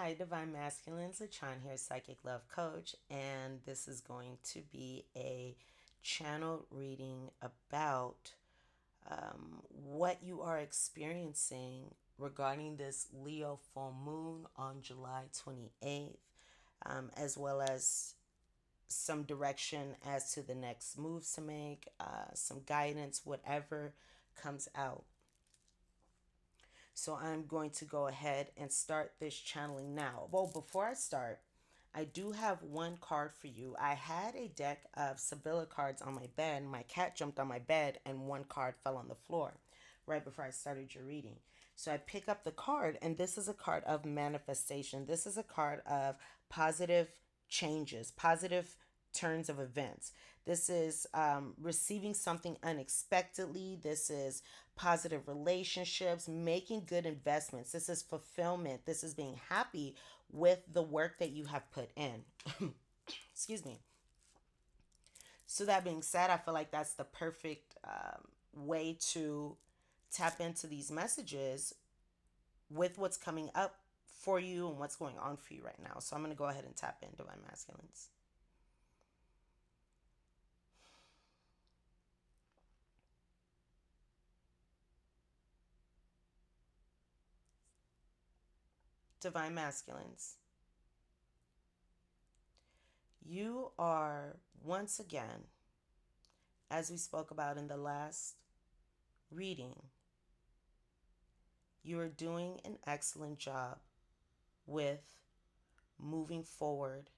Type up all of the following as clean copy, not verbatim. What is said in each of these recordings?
Hi, Divine Masculines. LaChon here, Psychic Love Coach, and this is going to be a channel reading about what you are experiencing regarding this Leo full moon on July 28th, as well as some direction as to the next moves to make, some guidance, whatever comes out. So I'm going to go ahead and start this channeling now. Well, before I start, I do have one card for you. I had a deck of Sevilla cards on my bed. My cat jumped on my bed and one card fell on the floor right before I started your reading. So I pick up the card, and this is a card of manifestation. This is a card of positive changes, positive turns of events. This is receiving something unexpectedly. This is positive relationships, making good investments. This is fulfillment. This is being happy with the work that you have put in. Excuse me. So, that being said, I feel like that's the perfect way to tap into these messages with what's coming up for you and what's going on for you right now. So, I'm going to go ahead and tap in, Divine Masculines. Divine Masculines. You are once again, as we spoke about in the last reading, you are doing an excellent job with moving forward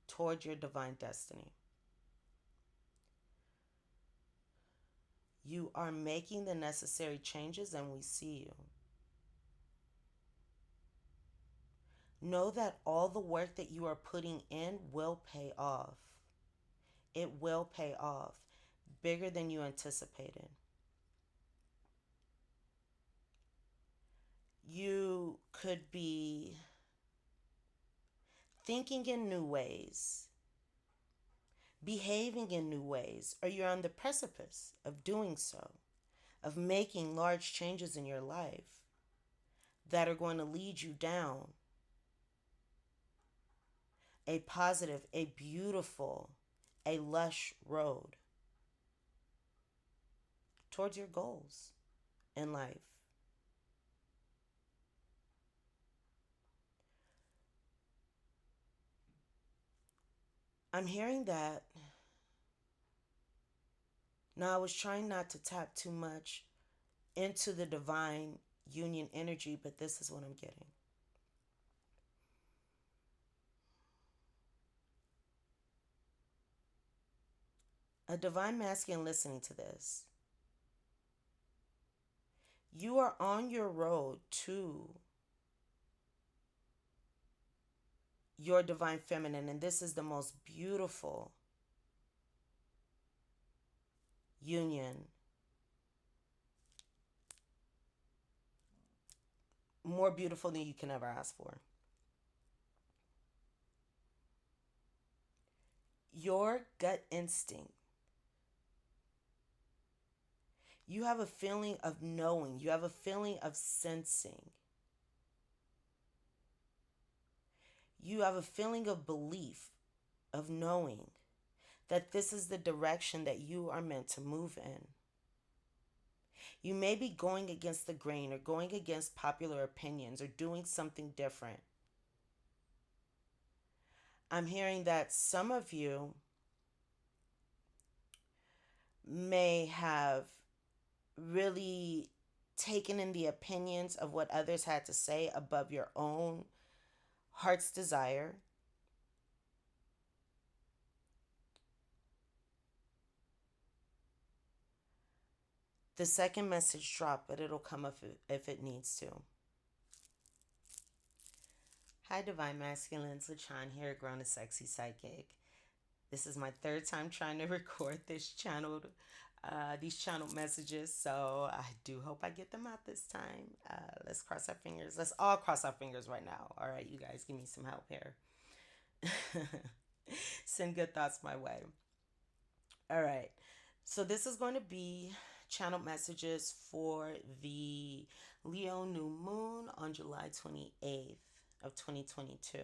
toward your divine destiny. You are making the necessary changes, and we see you. Know that all the work that you are putting in will pay off. It will pay off bigger than you anticipated. You could be thinking in new ways, behaving in new ways, or you're on the precipice of doing so, of making large changes in your life that are going to lead you down a positive, a beautiful, a lush road towards your goals in life. I'm hearing that. Now, I was trying not to tap too much into the divine union energy, but this is what I'm getting. A divine masculine listening to this. You are on your road to your divine feminine, and this is the most beautiful union, more beautiful than you can ever ask for. Your gut instinct. You have a feeling of knowing, you have a feeling of sensing, you have a feeling of belief, of knowing that this is the direction that you are meant to move in. You may be going against the grain or going against popular opinions or doing something different. I'm hearing that some of you may have really taken in the opinions of what others had to say above your own heart's desire. The second message dropped, but it'll come if it needs to. Hi, Divine Masculines. LaChon here, grownandsexypsychic. This is my third time trying to record these channel messages, so I do hope I get them out this time. Let's cross our fingers. Let's all cross our fingers right now. All right, you guys, give me some help here. Send good thoughts my way. All right, so this is going to be channel messages for the Leo new moon on July 28th. of 2022.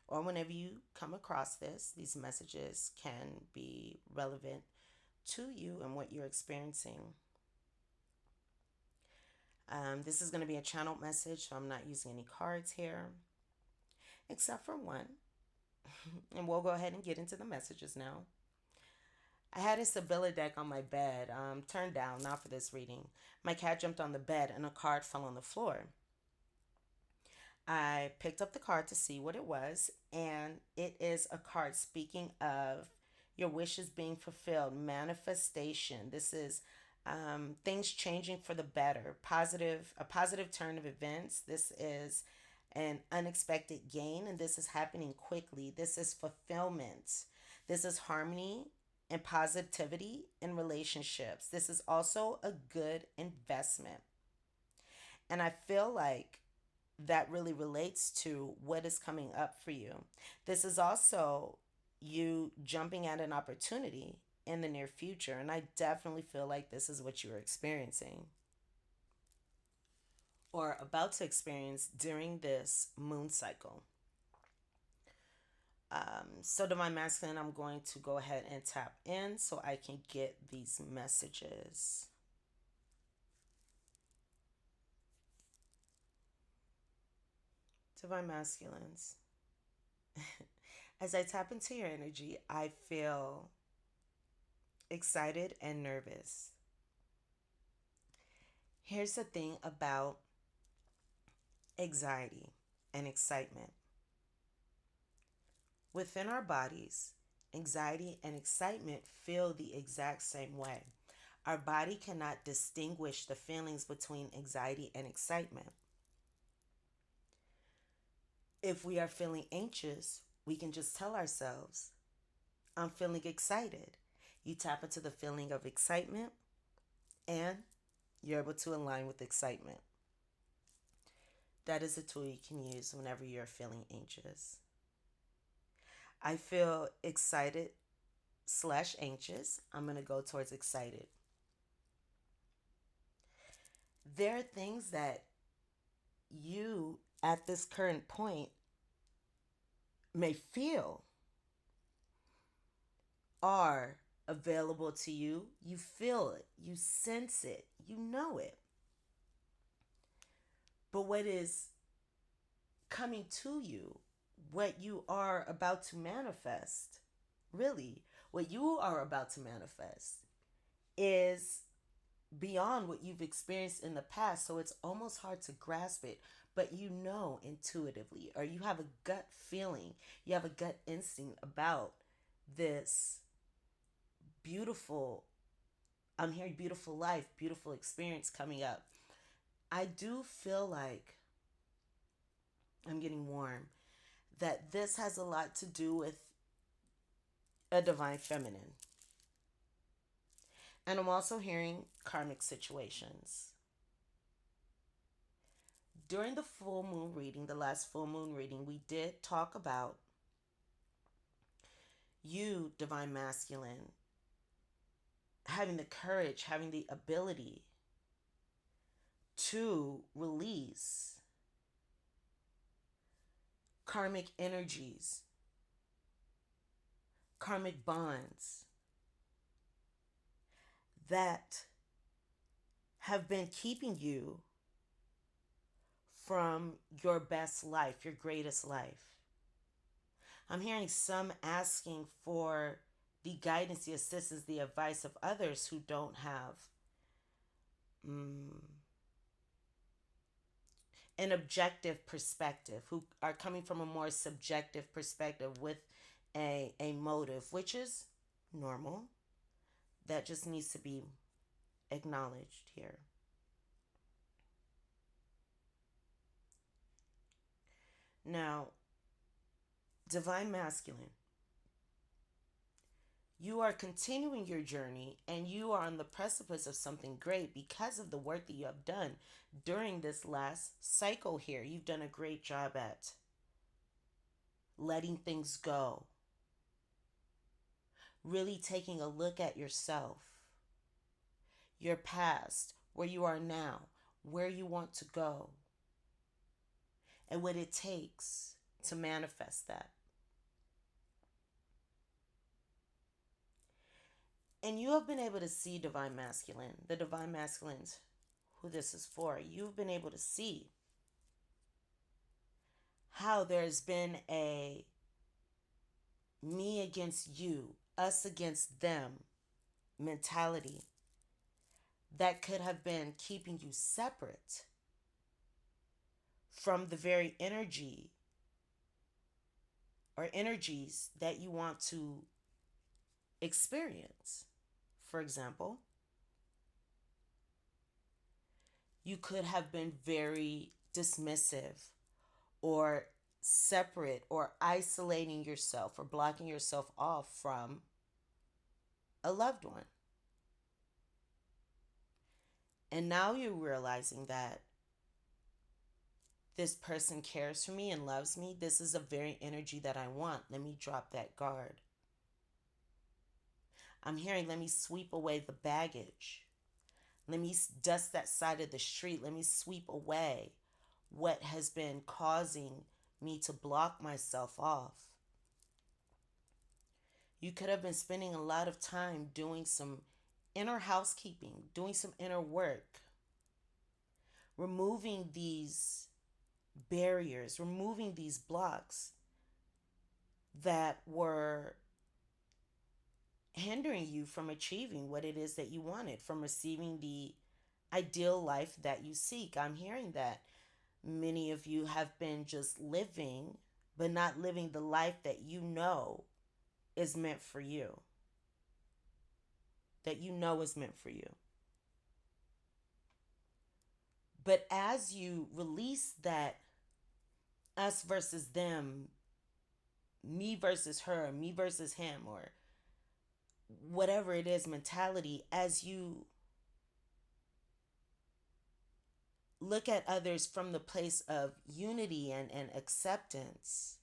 Or whenever you come across this, these messages can be relevant to you and what you're experiencing. This is going to be a channeled message, so I'm not using any cards here, except for one. And we'll go ahead and get into the messages now. I had a Sibylla deck on my bed, turned down, not for this reading. My cat jumped on the bed and a card fell on the floor. I picked up the card to see what it was, and it is a card speaking of your wishes being fulfilled, manifestation. This is things changing for the better, a positive turn of events. This is an unexpected gain, and this is happening quickly. This is fulfillment. This is harmony and positivity in relationships. This is also a good investment. And I feel like that really relates to what is coming up for you. This is also you jumping at an opportunity in the near future. And I definitely feel like this is what you're experiencing or about to experience during this moon cycle. So Divine Masculine, I'm going to go ahead and tap in so I can get these messages. Divine Masculines. As I tap into your energy, I feel excited and nervous. Here's the thing about anxiety and excitement. Within our bodies, anxiety and excitement feel the exact same way. Our body cannot distinguish the feelings between anxiety and excitement. If we are feeling anxious, we can just tell ourselves, I'm feeling excited. You tap into the feeling of excitement and you're able to align with excitement. That is a tool you can use whenever you're feeling anxious. I feel excited / anxious. I'm going to go towards excited. There are things that you at this current point may feel are available to you. You feel it, you sense it, you know it. But what is coming to you, what you are about to manifest, really, what you are about to manifest is beyond what you've experienced in the past. So it's almost hard to grasp it, but you know intuitively, or you have a gut feeling, you have a gut instinct about this beautiful, I'm hearing beautiful life, beautiful experience coming up. I do feel like I'm getting warm, that this has a lot to do with a divine feminine. And I'm also hearing karmic situations. During the full moon reading, the last full moon reading, we did talk about you, divine masculine, having the courage, having the ability to release karmic energies, karmic bonds that have been keeping you from your best life, your greatest life. I'm hearing some asking for the guidance, the assistance, the advice of others who don't have an objective perspective, who are coming from a more subjective perspective with a motive, which is normal. That just needs to be acknowledged here. Now, divine masculine, you are continuing your journey and you are on the precipice of something great because of the work that you have done during this last cycle here. You've done a great job at letting things go, really taking a look at yourself, your past, where you are now, where you want to go, and what it takes to manifest that. And you have been able to see divine masculine, the divine masculines, who this is for. You've been able to see how there's been a me against you, us against them mentality that could have been keeping you separate from the very energy or energies that you want to experience. For example, you could have been very dismissive or separate or isolating yourself or blocking yourself off from a loved one. And now you're realizing that this person cares for me and loves me. This is a very energy that I want. Let me drop that guard. I'm hearing, let me sweep away the baggage. Let me dust that side of the street. Let me sweep away what has been causing me to block myself off. You could have been spending a lot of time doing some inner housekeeping, doing some inner work, removing these barriers, removing these blocks that were hindering you from achieving what it is that you wanted, from receiving the ideal life that you seek. I'm hearing that many of you have been just living, but not living the life that you know is meant for you. That you know is meant for you. But as you release that us versus them, me versus her, me versus him, or whatever it is mentality, as you look at others from the place of unity and acceptance,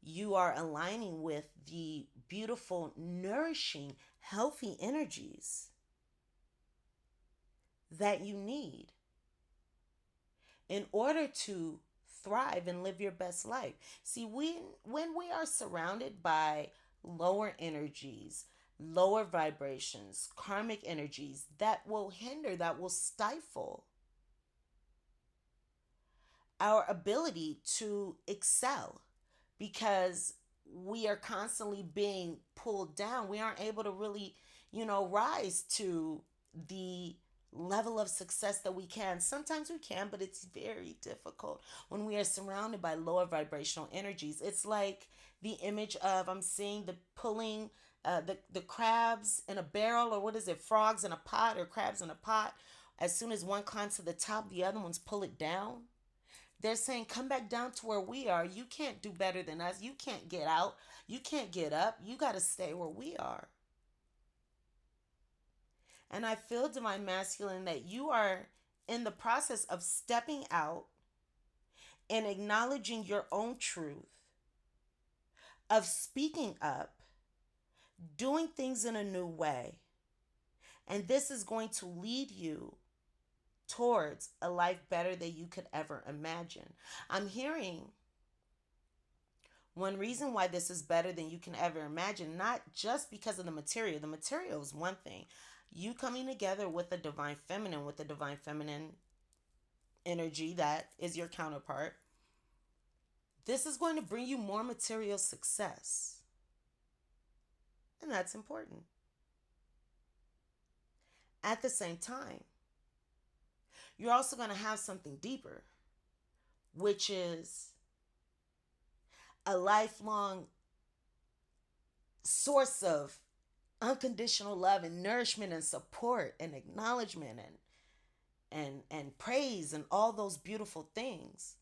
you are aligning with the beautiful, nourishing, healthy energies that you need in order to thrive and live your best life. See, when we are surrounded by lower energies, lower vibrations, karmic energies that will hinder, that will stifle our ability to excel, because we are constantly being pulled down. We aren't able to really, rise to the level of success that we can. Sometimes we can, but it's very difficult when we are surrounded by lower vibrational energies. It's like the image of, I'm seeing the pulling the crabs in a barrel, or what is it, frogs in a pot, or crabs in a pot. As soon as one climbs to the top, the other ones pull it down. They're saying, come back down to where we are. You can't do better than us. You can't get out. You can't get up. You got to stay where we are. And I feel, divine masculine, that you are in the process of stepping out and acknowledging your own truth, of speaking up, doing things in a new way. And this is going to lead you towards a life better than you could ever imagine. I'm hearing one reason why this is better than you can ever imagine, not just because of the material. The material is one thing. You coming together with the divine feminine energy that is your counterpart, this is going to bring you more material success. And that's important. At the same time, you're also going to have something deeper, which is a lifelong source of unconditional love and nourishment and support and acknowledgement and praise and all those beautiful things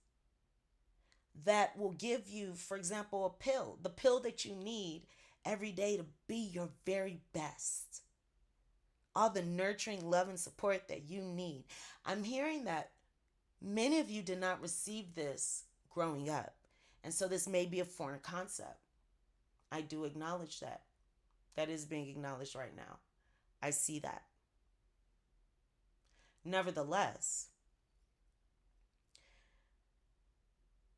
that will give you, for example, the pill that you need every day to be your very best. All the nurturing love and support that you need. I'm hearing that many of you did not receive this growing up. And so this may be a foreign concept. I do acknowledge that. That is being acknowledged right now. I see that. Nevertheless,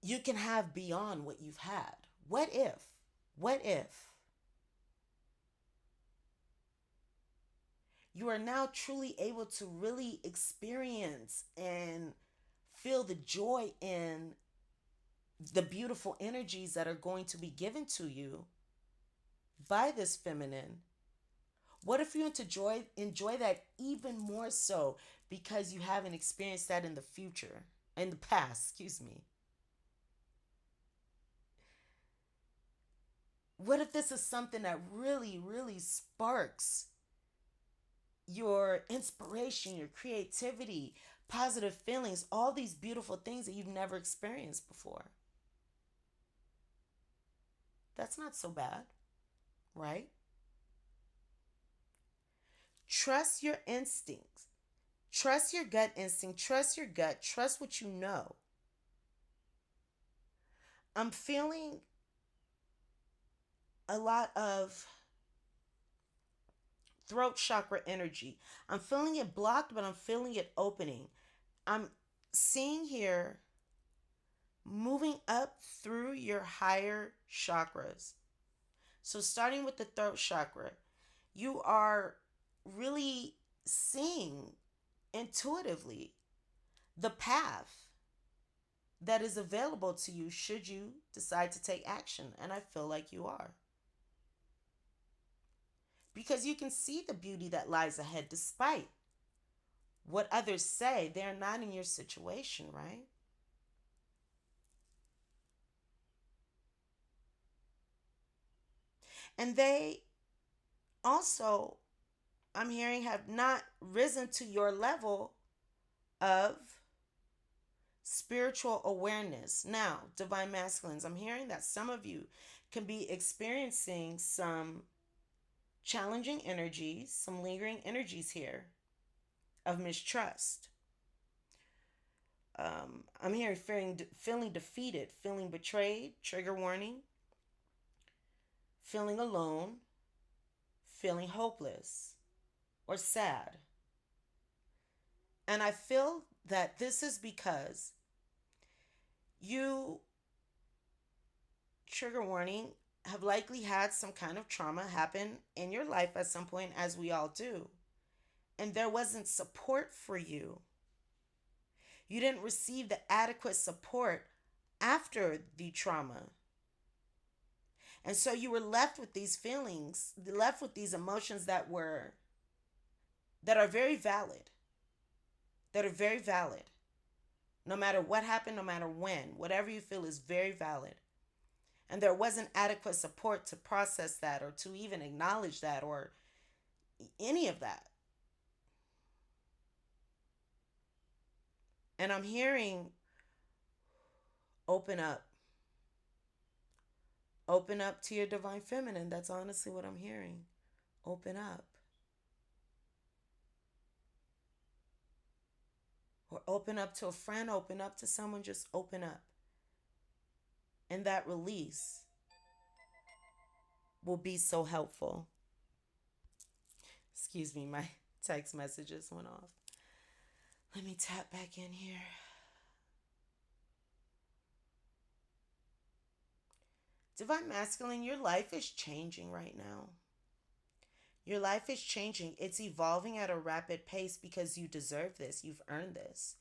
you can have beyond what you've had. What if? What if you are now truly able to really experience and feel the joy in the beautiful energies that are going to be given to you by this feminine? What if you enjoy that even more so because you haven't experienced that in the future, in the past, excuse me? What if this is something that really, really sparks your inspiration, your creativity, positive feelings, all these beautiful things that you've never experienced before? That's not so bad, right? Trust your instincts. Trust your gut instinct. Trust your gut. Trust what you know. I'm feeling a lot of throat chakra energy. I'm feeling it blocked, but I'm feeling it opening. I'm seeing here moving up through your higher chakras. So, starting with the throat chakra, you are really seeing intuitively the path that is available to you should you decide to take action. And I feel like you are. Because you can see the beauty that lies ahead despite what others say. They're not in your situation, right? And they also, I'm hearing, have not risen to your level of spiritual awareness. Now, divine masculines, I'm hearing that some of you can be experiencing some challenging energies, some lingering energies here of mistrust. I'm hearing feeling defeated, feeling betrayed, trigger warning, feeling alone, feeling hopeless or sad. And I feel that this is because you, trigger warning, have likely had some kind of trauma happen in your life at some point, as we all do. And there wasn't support for you. You didn't receive the adequate support after the trauma. And so you were left with these feelings, left with these emotions that are very valid. That are very valid. No matter what happened, no matter when, whatever you feel is very valid. And there wasn't adequate support to process that or to even acknowledge that or any of that. And I'm hearing open up. Open up to your divine feminine. That's honestly what I'm hearing. Open up. Or open up to a friend, open up to someone, just open up. And that release will be so helpful. Excuse me, my text messages went off. Let me tap back in here. Divine Masculine, your life is changing right now. Your life is changing. It's evolving at a rapid pace because you deserve this. You've earned this.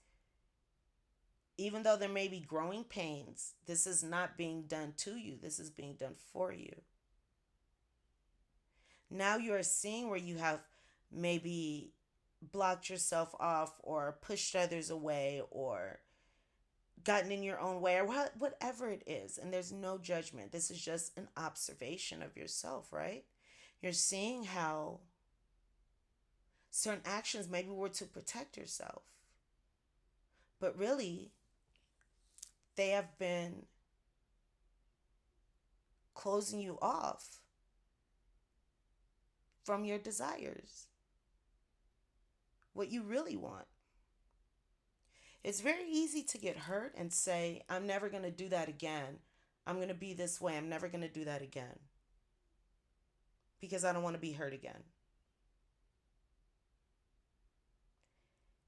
Even though there may be growing pains, this is not being done to you. This is being done for you. Now you are seeing where you have maybe blocked yourself off or pushed others away or gotten in your own way or whatever it is. And there's no judgment. This is just an observation of yourself, right? You're seeing how certain actions maybe were to protect yourself. But really, they have been closing you off from your desires, what you really want. It's very easy to get hurt and say, I'm never going to do that again. I'm going to be this way. I'm never going to do that again because I don't want to be hurt again.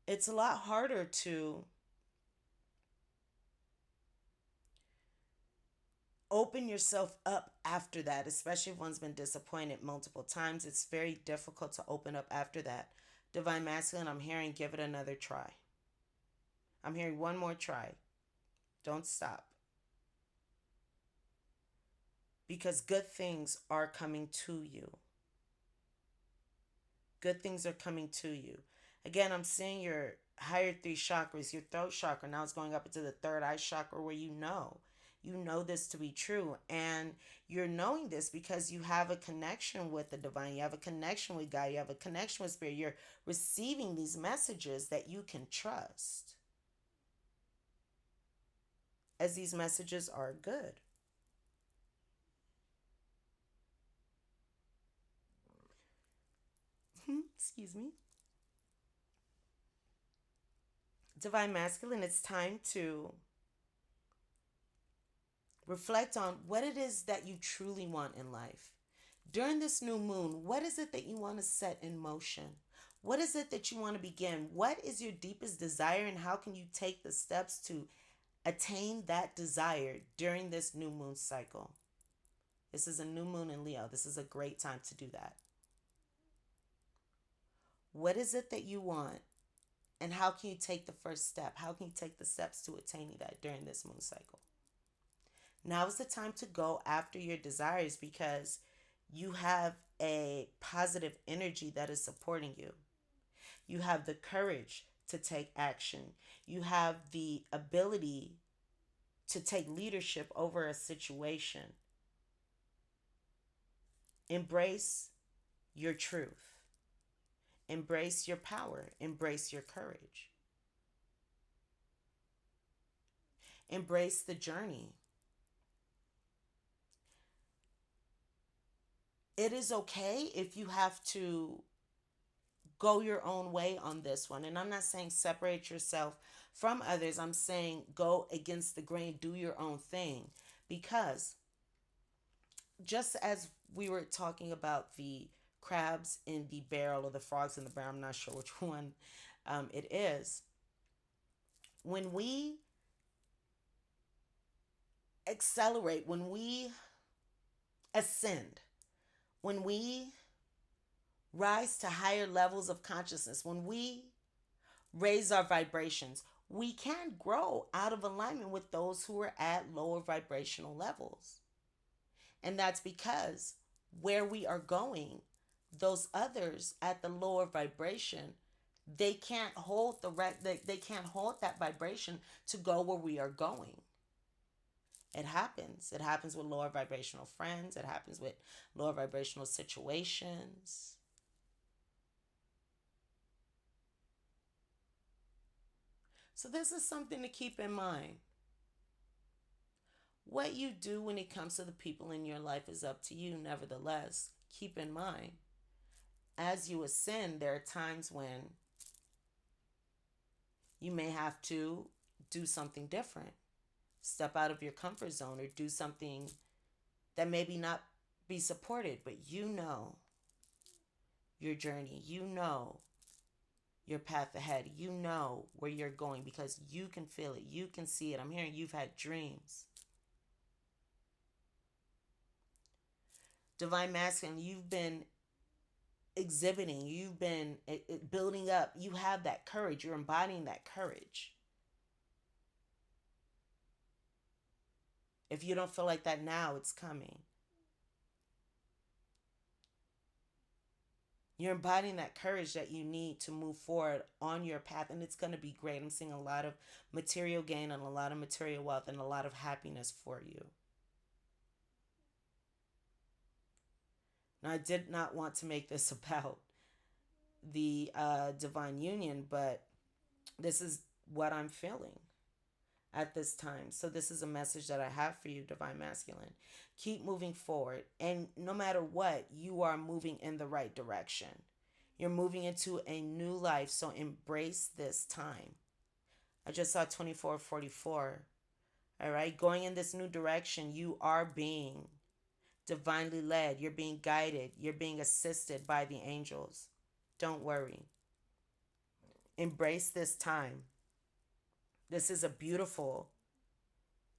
It's a lot harder to Open yourself up after that, especially if one's been disappointed multiple times. It's very difficult to open up after that. Divine Masculine, I'm hearing give it another try. I'm hearing one more try. Don't stop. Because good things are coming to you. Good things are coming to you. Again, I'm seeing your higher three chakras, your throat chakra. Now it's going up into the third eye chakra where you know. You know this to be true. And you're knowing this because you have a connection with the divine. You have a connection with God. You have a connection with spirit. You're receiving these messages that you can trust, as these messages are good. Excuse me. Divine Masculine, it's time to reflect on what it is that you truly want in life. During this new moon, what is it that you want to set in motion? What is it that you want to begin? What is your deepest desire, and how can you take the steps to attain that desire during this new moon cycle? This is a new moon in Leo. This is a great time to do that. What is it that you want, and how can you take the first step? How can you take the steps to attaining that during this moon cycle? Now is the time to go after your desires because you have a positive energy that is supporting you. You have the courage to take action. You have the ability to take leadership over a situation. Embrace your truth. Embrace your power. Embrace your courage. Embrace the journey. It is okay if you have to go your own way on this one. And I'm not saying separate yourself from others. I'm saying go against the grain, do your own thing. Because just as we were talking about the crabs in the barrel or the frogs in the barrel, I'm not sure which one it is. When we accelerate, when we ascend, when we rise to higher levels of consciousness, when we raise our vibrations, we can grow out of alignment with those who are at lower vibrational levels. And that's because where we are going, those others at the lower vibration, they can't hold they can't hold that vibration to go where we are going. It happens. It happens with lower vibrational friends. It happens with lower vibrational situations. So this is something to keep in mind. What you do when it comes to the people in your life is up to you. Nevertheless, keep in mind, as you ascend, there are times when you may have to do something different. Step out of your comfort zone or do something that maybe not be supported, but you know your journey. You know your path ahead. You know where you're going because you can feel it. You can see it. I'm hearing you've had dreams. Divine Masculine, you've been exhibiting, you've been building up. You have that courage. You're embodying that courage. If you don't feel like that now, it's coming. You're embodying that courage that you need to move forward on your path, and it's going to be great. I'm seeing a lot of material gain and a lot of material wealth and a lot of happiness for you. Now, I did not want to make this about the divine union, but this is what I'm feeling at this time. So this is a message that I have for you, Divine Masculine. Keep moving forward. And no matter what, you are moving in the right direction. You're moving into a new life. So embrace this time. I just saw 2444. All right. Going in this new direction, you are being divinely led. You're being guided. You're being assisted by the angels. Don't worry. Embrace this time. This is a beautiful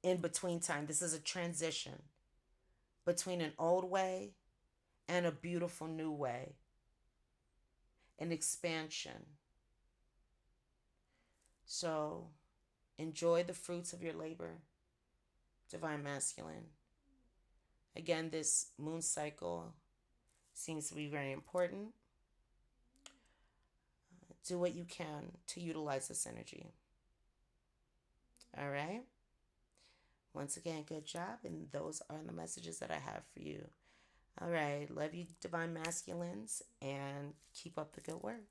in between time. This is a transition between an old way and a beautiful new way, an expansion. So enjoy the fruits of your labor, Divine Masculine. Again, this moon cycle seems to be very important. Do what you can to utilize this energy. All right? Once again, good job. And those are the messages that I have for you. All right. Love you, Divine Masculines, and keep up the good work.